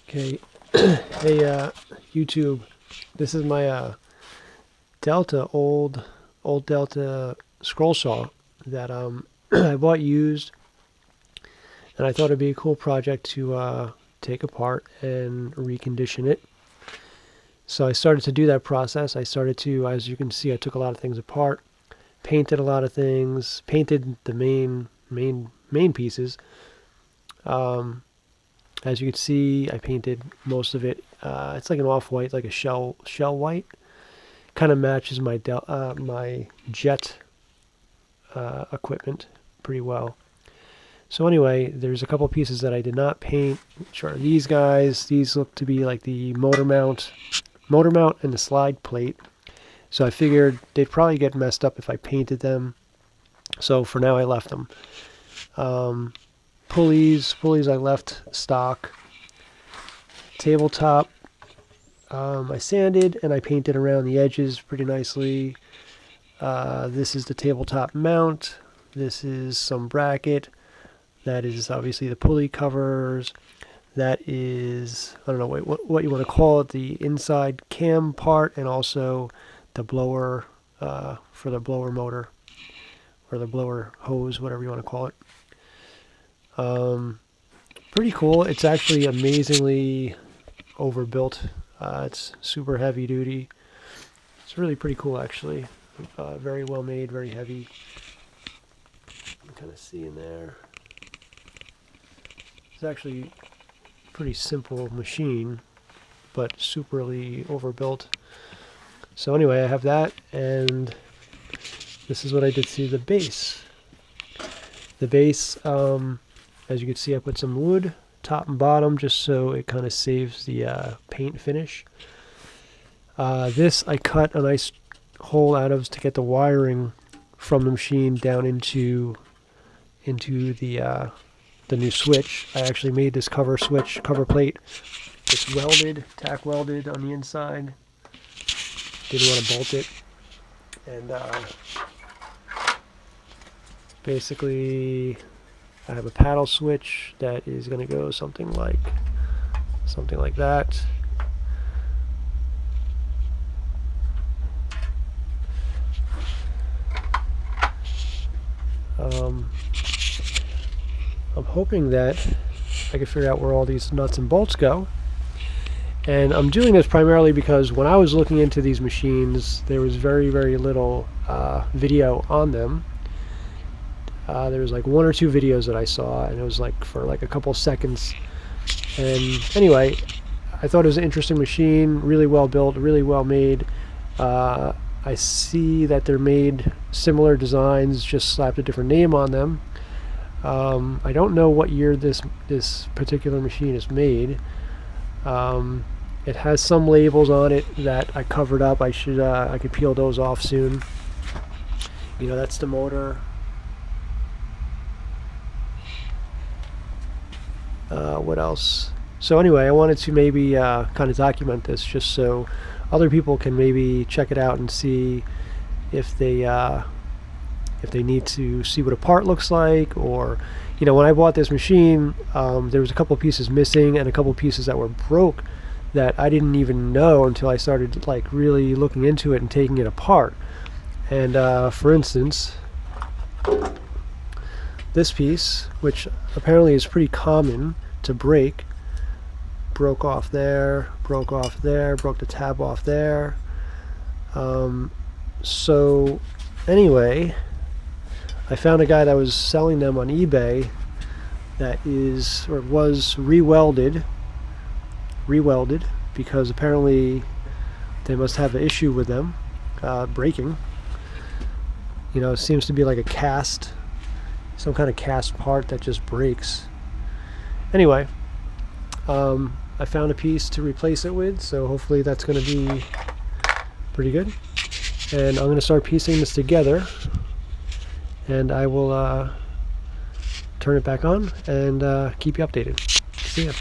Okay, hey YouTube, this is my Delta old Delta scroll saw that I bought used, and I thought it'd be a cool project to take apart and recondition it. So I started to do that process. I started to, as you can see, I took a lot of things apart, painted a lot of things, painted the main pieces. As you can see, I painted most of it. It's like an off-white, like a shell white. Kind of matches my my jet equipment pretty well. So anyway, there's a couple pieces that I did not paint, which are these guys. These look to be like the motor mount and the slide plate. So I figured they'd probably get messed up if I painted them. So for now, I left them. Pulleys I left stock. Tabletop, I sanded and I painted around the edges pretty nicely. This is the tabletop mount. This is some bracket. That is obviously the pulley covers. That is, I don't know what you want to call it, the inside cam part, and also the blower for the blower motor, or the blower hose, whatever you want to call it. Pretty cool. It's actually amazingly overbuilt. It's super heavy duty. It's really pretty cool, actually. Very well made, very heavy. You can kind of see in there. It's actually a pretty simple machine, but superly overbuilt. So anyway, I have that, and this is what I did to the base. The base, as you can see, I put some wood top and bottom just so it kind of saves the paint finish. This I cut a nice hole out of to get the wiring from the machine down into the new switch. I actually made this cover plate. It's welded, tack welded on the inside. Didn't want to bolt it, and basically I have a paddle switch that is going to go something like that. I'm hoping that I can figure out where all these nuts and bolts go. And I'm doing this primarily because when I was looking into these machines, there was very little video on them. There was like 1 or 2 videos that I saw, and it was like for like a couple seconds. And anyway, I thought it was an interesting machine, really well built, really well made. I see that they're made similar designs, just slapped a different name on them. I don't know what year this particular machine is made. It has some labels on it that I covered up. I could peel those off soon. You know, that's the motor. What else? So anyway, I wanted to maybe kind of document this just so other people can maybe check it out and see if they need to see what a part looks like. Or, you know, when I bought this machine, there was a couple pieces missing and a couple pieces that were broke that I didn't even know until I started like really looking into it and taking it apart. And for instance, this piece, which apparently is pretty common to break, broke off there, broke the tab off there. So anyway, I found a guy that was selling them on eBay that was re-welded, because apparently they must have an issue with them breaking. You know, it seems to be like a cast, some kind of cast part that just breaks. Anyway, I found a piece to replace it with, so hopefully that's going to be pretty good. And I'm going to start piecing this together, and I will turn it back on and keep you updated. See ya.